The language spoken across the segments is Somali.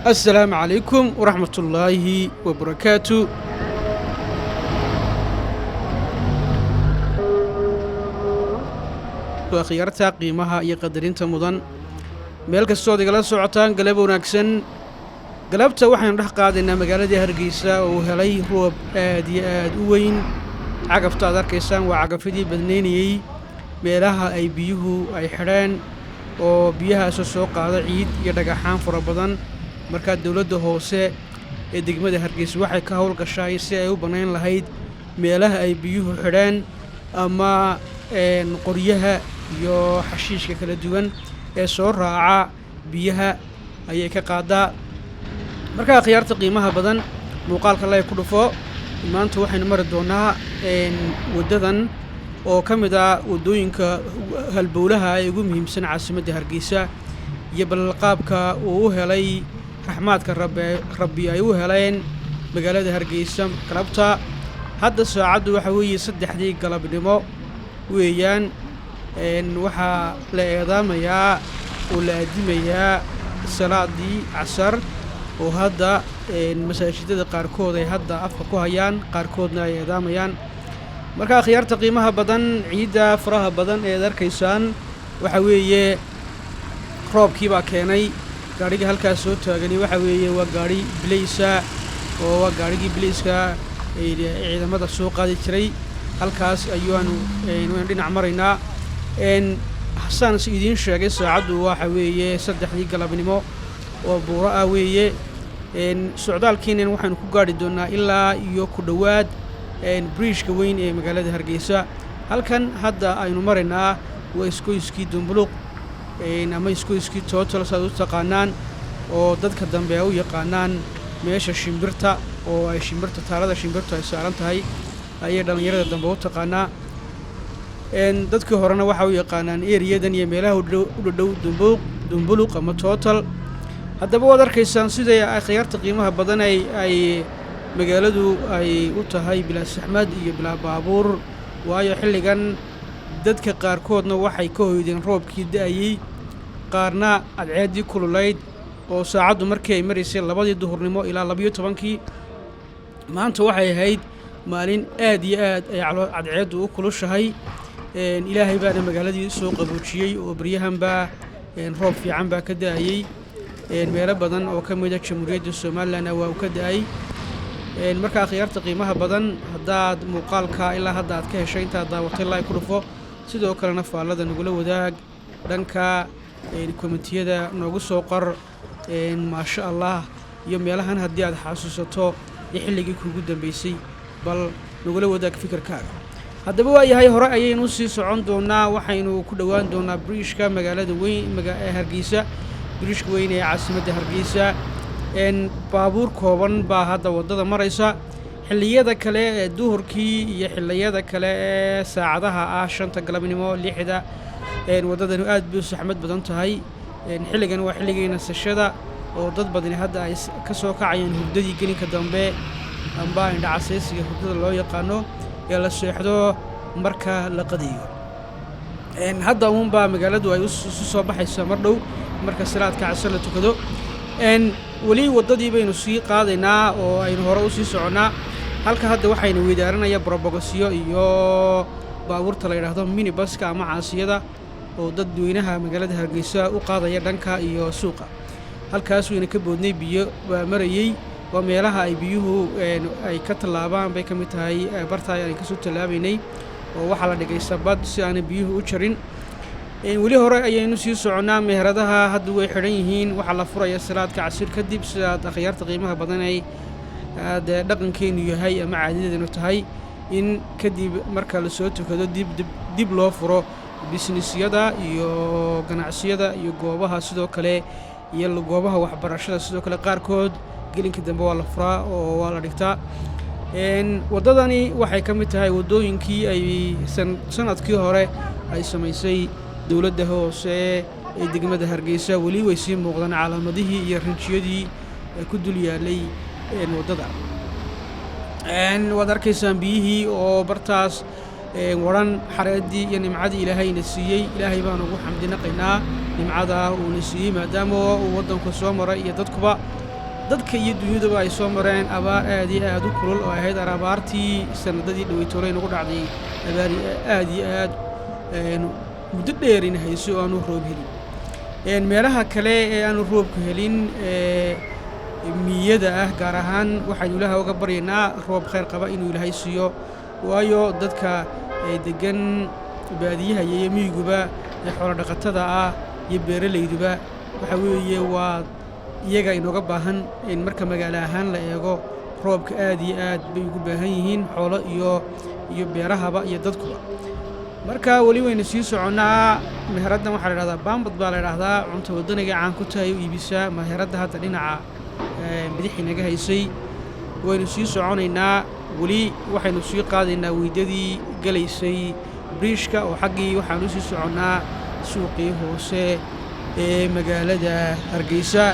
السلام عليكم ورحمة الله وبركاته. وخيارتا قيمها يقدرين تمضان ميلك السعودي قلت سعطان قلبوا ناكسن قلبتا وحين رح قادنا مقالة هرقيسا وهلي روب آد وين عقفتا داركيسان وعقفدي بدنيني ميلاها أي بيهو أي حران وبيها سوسو قادة عيد يدقاحان فربضان marka dawladda hoose ee degmada Hargeysa waxay ka howl gashay si ay u banayn lahayd meelaha ay biyuhu xidhaan ama qoryaha iyo xashiishka kala duwan ee soo raaca biyaha ayay ka qaadaa marka khiyaarta qiimaha badan muuqaalka la ku dhufo maanta waxaynu mari doonaa wadadan oo kamid ah wadooyinka halbowlaha ay ugu muhiimsan caasimadda Hargeysa iyo balqaabka uu helay رحماتك ربي أيوه هلاين مقالة هرقيسة قلبتها هذا ساعد وحوي صدح دي قلب نمو ويان إن وحا لإعظام يا ولا ديم يا صلاة دي عصر وهذا المساجد قاركود هذا أفقوها يان قاركودنا إعظام يان مركا خيار تقييمها بدن عيدة فراها بدن إذا كيسان وحوي روب كيبا كيني gaariga halkaas soo taagani waxa weeye waa gaari Bleysa oo waa gaarigii Bleyska ciidamada soo qaadi jiray halkaas ayaanu dhinac maraynaa Xasan Siidin sheegay saacadu waxa weeye 3 galabnimo oo buuro ah weeye socdaalkiina waxaanu ku gaari doonaa ilaa iyo ku dhawaad bridge-ka weyn ee magaalada Hargeysa halkan hadda aynu maraynaa waa iskooyskii Dumbuluq ama iskooyskii total saad u taqaanaan oo dadka dambe u yaqaanaan meesha shimbirta oo ay shimbirta taalada shimbirta ay saaran tahay ayay dhalinyarada dambe u taqaanaa dadka horena waxa u yaqaanaan area-dan iyo meelaha u dhow Dumbuluq ama total haddaba waad arkaysaan sida ay khiyaarta qiimaha badan ay magaaladu ay u tahay bilaa saxmad iyo bilaa baabuur waayo xilligan dadka qaarkoodna waxay ka hoydeen roobkii da'ayay qaarna cadceedii kululayd oo saacadu markii ay mareysay 2 duhurnimo ilaa 12kii maanta waxay ahayd maalin aad iyo aad ay cadceedu u kulushahay ilaahay baana magaaladii soo qaboojiyay oo baryahanba roob fiican baa ka da'ayay meelo badan oo ka mid ah Jamhuuriyadda Soomaaliland waa ka da'ay marka khiyaarta qiimaha badan hadaad muuqaalka ilaa hadda aad ka heshay inta daawatay like ku dhufo sidoo kalena faalada nagula wadaag dhanka komentiyada noogu soo qor ma sha Allah iyo meelahan hadii aad xasuusato xilligii kuugu dambeysay bal nagula wadaag fikirkaaga haddaba waa yahay hore ayaynu sii socon doonaa waxaynu ku dhawaan doonaa bridge-ka magaalada weyn Hargeysa bridge-ka weyn ee caasimadda Hargeysa baabuur kooban baa hadda wadada maraysa xilliyada kale ee duhurkii iyo xilliyada kale ee saacadaha 5 galabnimo 6 wadadanu aad bay saxmad badan tahay xilligan waa xilligeena sashada oo dad badan hadda ay ka soo kacayaan hurdadii gelinka dambe amba indha casaysiga hurdada loo yaqaano ee la seexdo marka la qadiyo hadda baa magaaladu ay u soo baxaysaa mar dhow marka salaadka casar la tukado wali wadadii baynu sii qaadaynaa oo aynu hore u sii soconaa halka hadda waxaynu weedaaranaya propagasiyo iyo baabuurta la yiraahdo minibuska ama caasiyada oo dadweynaha magaalada Hargeysa u qaadaya dhanka iyo suuqa halkaas wayna ka boodnay biyo marayay waa meelaha ay biyuhu ay ka talaabaan bay kamid tahay bartaay ay ka soo talaabaynay oo waxa la dhigay sabad si aan biyuhu u jarin wali hore ayaynu sii soconaa meheradaha hadda way xiran yihiin waxa la furaya salaadka casir kadib sida khiyaarta qiimaha badan ay dhaqankeenu yahay ama caadideenu tahay in kadib marka la soo tukado dib loo furo businessyada iyo ganacsiyada iyo goobaha sidoo kale iyo goobaha waxbarashada sidoo kale qaarkood gelinka dambe waa la furaa oo waa la dhigtaa wadadani waxay ka mid tahay wadooyinkii ay sanadkii hore ay samaysay dawladda hoose ee degmada Hargeysa wali way sii muuqdaan calaamadihii iyo rinjiyadii ku dul yaalay wadada waad arkaysaan biyihii oo bartaas waran xareedii iyo nimcadii ilaahayna siiyay ilaahay baan ugu xamdinaqaynaa nimcada uu na siiyay maadaama uu wadanku soo maray iyo dadkuba dadka iyo dunyadaba ay soo mareen abaar aad iyo aad u kulul oo ahayd abaartii sanadadii dhaweytoolay nagu dhacday abaar aad iyo aad muddo dheer in hayso oo aanu roob helin meelaha kale ee aanu roobku helin miyada ah gaar ahaan waxaynu ilaahay uga baryaynaa roob khayr qaba inuu ilaahay siiyo waayo dadka degan baadiyaha iyo miyiguba ee xoolo dhaqatada ah iyo beeralayduba waxa weeye waa iyaga inooga baahan in marka magaalo ahaan la eego roobka aad iyo aad bay ugu baahan yihiin xoolo iyo beerahaba iyo dadkuba marka weli waynu sii soconnaa meheraddan waxaa la idhahdaa baambad baa la idhaahdaa cunto waddaniga caan ku tahay u iibisaa meheradda hadda dhinaca bidixii naga haysay waynu sii soconaynaa weli waxaynu sii qaadaynaa weydadii galaysay briishka oo xaggii waxaanu sii soconnaa suuqii hoose ee magaalada Hargeysa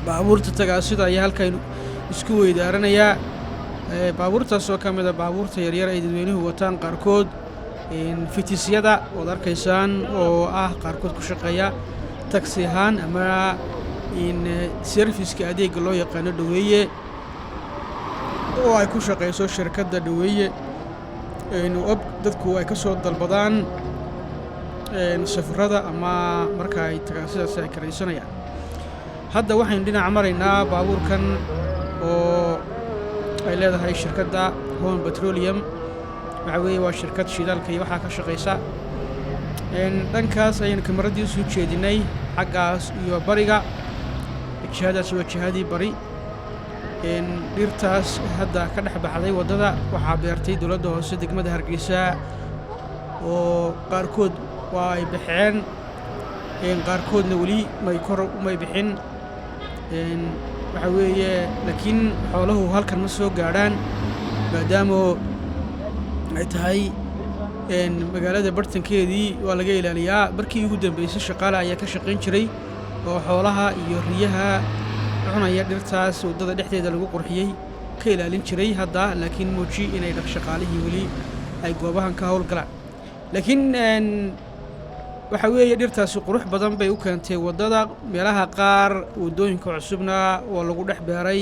baabuurta tagaasida ayaa halkan isku weydaaranayaa baabuurtaas oo ka mid ah baabuurta yaryar ay dadweynuhu wataan qaarkood fitisyada oo arkaysaan oo ah qaarkood ku shaqeeya taxi ahaan ama serviceka adeega loo yaqaano dhaweeye oo ay ku shaqeyso shirkadda dhaweeye dadku ay ka soo dalbadaan safarada ama marka ay tagaasidaas ay karaysanayaan hadda waxaynu dhinac maraynaa baabuurkan oo ay leedahay shirkadda Hon Petroleum waxa weeye waa shirkad shidaalka iyo waxaa ka shaqeysa dhankaas ayaynu kamaradii soo jeedinay xaggaas iyo bariga jihadaas waa jihadii bari dhirtaas hadda ka dhex baxday waddada waxaa beertay dowladda hoose degmada Hargeysa oo qaarkood waa ay baxeen qaarkoodna weli may bixin waxa weeye laakiin xooluhu halkan ma soo gaadhaan maadaama ay tahay magaalada bartankeedii waa laga ilaaliyaa markii ugu dambeysay shaqaale ayaa ka shaqayn jiray oo xoolaha iyo riyaha cunaya dhirtaas waddada dhexdeeda lagu qurxiyey ka ilaalin jiray hadda laakiin muuji inay shaqaalihii weli ay goobahan ka howlgalaan laakiin waxa weeye dhirtaasi qurux badan bay u keentay waddada meelaha qaar waddooyinka cusubna oo lagu dhex beeray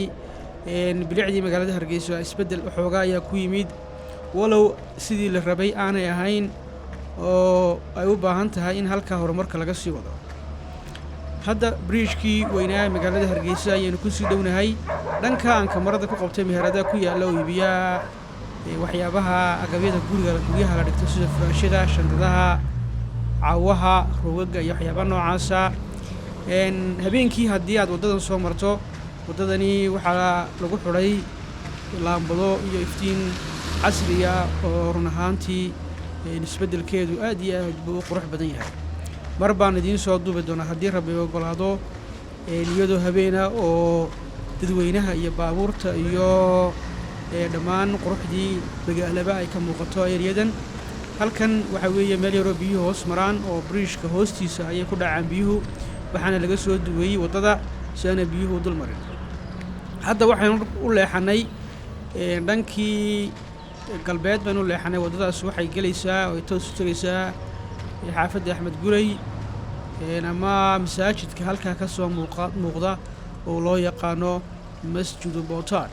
bilicdii magaalada Hargeysa isbeddel waxoogaa ayaa ku yimid walow sidii la rabay aanay ahayn oo ay u baahan tahay in halka horumarka laga sii wado hadda bridge-kii weynaa magaalada Hargeysa ayaynu ku sii dhownahay dhanka aan kamarada ku qabtay meherada ku yaalla oo iibiya waxyaabaha agabyada guryaha la dhigto sida furaashada shandadaha caawaha rogaga iyo waxyaaba noocaasa habeenkii haddii aad waddadan soo marto waddadani waxaa lagu xidhay laambado iyo iftiin casriya oo run ahaantii isbeddelkeedu aad iyo aad buu u qurux badan yahay mar baan idiin soo duubi doonaa haddii rabbi ogolaado iyadoo habeena oo dadweynaha iyo baabuurta iyo dhammaan quruxdii magaalaba ay ka muuqato eryadan halkan waxa weeye meel yaroo biyuhu hoos maraan oo bridge-ka hoostiisa ayay ku dhacaan biyuhu waxaana laga soo duweeyey waddada si aana biyuhu dul marin hadda waxaynu u leexanay dhankii galbeed baynu u leexanay waddadaas waxay gelaysaa oo ay toos u tegaysaa xaafadda Axmed Guray ama masaajidka halkaa ka soo muuqda oo loo yaqaano Masjidu Bootaan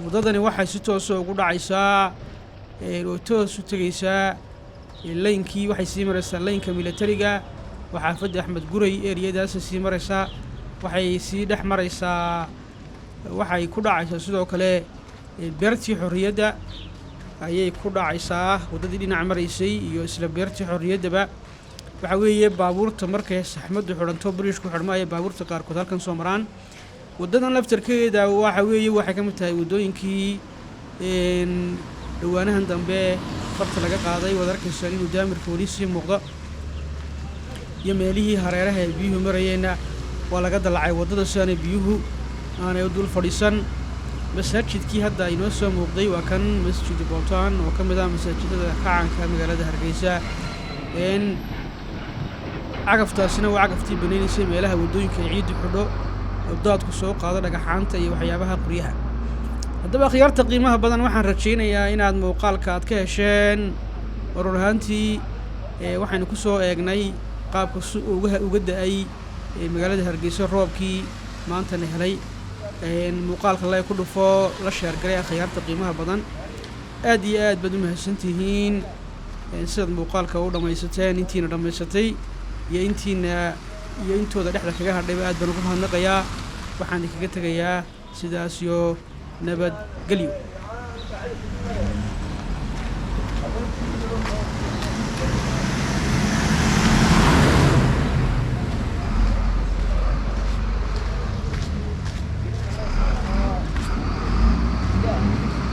waddadani waxay si toos ugu dhacaysaa oo toos u tegaysaa laynkii waxay sii maraysaa laynka militariga oo xaafadda Axmed Guray eriyadaas sii maraysaa waxay sii dhex maraysaa waxay ku dhacaysaa sidoo kale beertii xorriyadda ayay ku dhacaysaa waddadii dhinac maraysay iyo isla beertii xorriyaddaba waxa weeye baabuurta markay saxmaddu xidhanto bridge-ku xidhmo ayay baabuurta qaarkood halkan soo maraan waddadan laftarkeeda waxa weeye waxay ka mid tahay waddooyinkii dhawaanahan dambe farta laga qaaday waad arkaysaan inuu daamirka weli sii muuqdo iyo meelihii hareeraha ay biyuhu marayeenna waa laga dallacay waddada si aanay biyuhu aanay u dul fadhiisan masaajidkii hadda inoo soo muuqday waa kan Masjidu Bootaan oo ka mid ah masaajidada kacanka magaalada Hargeysa cagaftaasina waa cagaftii banaynaysay meelaha waddooyinka ay ciiddu xidho oo daadku soo qaado dhagaxaanta iyo waxyaabaha qoryaha haddaba khiyaarta qiimaha badan waxaan rajaynayaa inaad muuqaalka aad ka hesheen run ahaantii waxaynu ku soo eegnay qaabka uga da'ay magaalada Hargeysa roobkii maantana helay muuqaalka la ku dhufo la sheer galay akhyaarta qiimaha badan aad iyo aad baad u mahadsantihiin sidaad muuqaalka u dhamaysateen intiina dhamaysatay iyo intooda dhexda kaga hadhayba aad baan ugu mahadnaqayaa waxaan idinkaga tegayaa sidaas iyo nabadgelyo